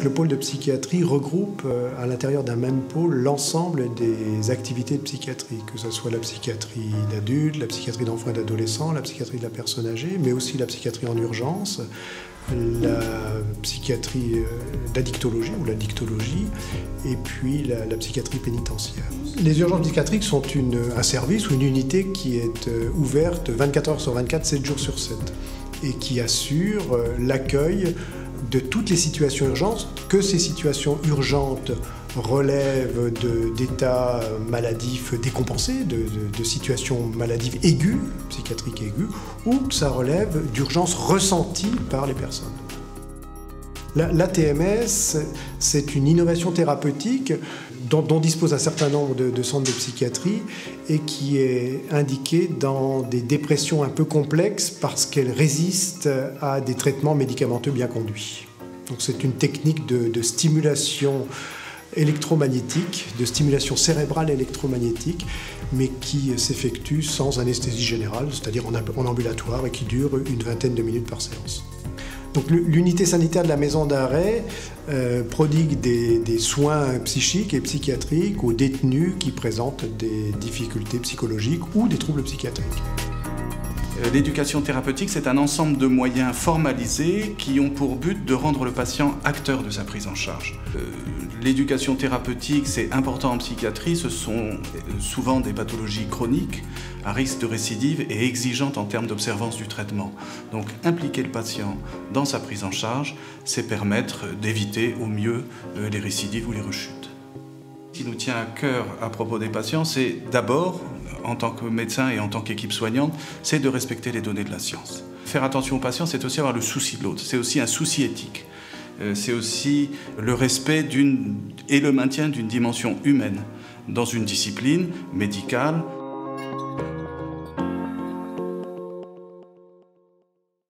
Le pôle de psychiatrie regroupe à l'intérieur d'un même pôle l'ensemble des activités de psychiatrie, que ce soit la psychiatrie d'adultes, la psychiatrie d'enfants et d'adolescents, la psychiatrie de la personne âgée, mais aussi la psychiatrie en urgence, la psychiatrie d'addictologie ou la dictologie, et puis la psychiatrie pénitentiaire. Les urgences psychiatriques sont un service ou une unité qui est ouverte 24 heures sur 24, 7 jours sur 7, et qui assure l'accueil de toutes les situations urgentes, que ces situations urgentes relèvent d'états maladifs décompensés, de situations maladives aiguës, psychiatriques aiguës, ou que ça relève d'urgences ressenties par les personnes. L'ATMS, c'est une innovation thérapeutique dont dispose un certain nombre de centres de psychiatrie et qui est indiquée dans des dépressions un peu complexes parce qu'elle résiste à des traitements médicamenteux bien conduits. Donc c'est une technique de stimulation électromagnétique, de stimulation cérébrale électromagnétique, mais qui s'effectue sans anesthésie générale, c'est-à-dire en ambulatoire et qui dure une vingtaine de minutes par séance. Donc l'unité sanitaire de la maison d'arrêt prodigue des soins psychiques et psychiatriques aux détenus qui présentent des difficultés psychologiques ou des troubles psychiatriques. L'éducation thérapeutique, c'est un ensemble de moyens formalisés qui ont pour but de rendre le patient acteur de sa prise en charge. L'éducation thérapeutique, c'est important en psychiatrie, ce sont souvent des pathologies chroniques à risque de récidive et exigeantes en termes d'observance du traitement. Donc impliquer le patient dans sa prise en charge, c'est permettre d'éviter au mieux les récidives ou les rechutes. Ce qui nous tient à cœur à propos des patients, c'est d'abord, en tant que médecin et en tant qu'équipe soignante, c'est de respecter les données de la science. Faire attention aux patients, c'est aussi avoir le souci de l'autre, c'est aussi un souci éthique. C'est aussi le respect et le maintien d'une dimension humaine dans une discipline médicale.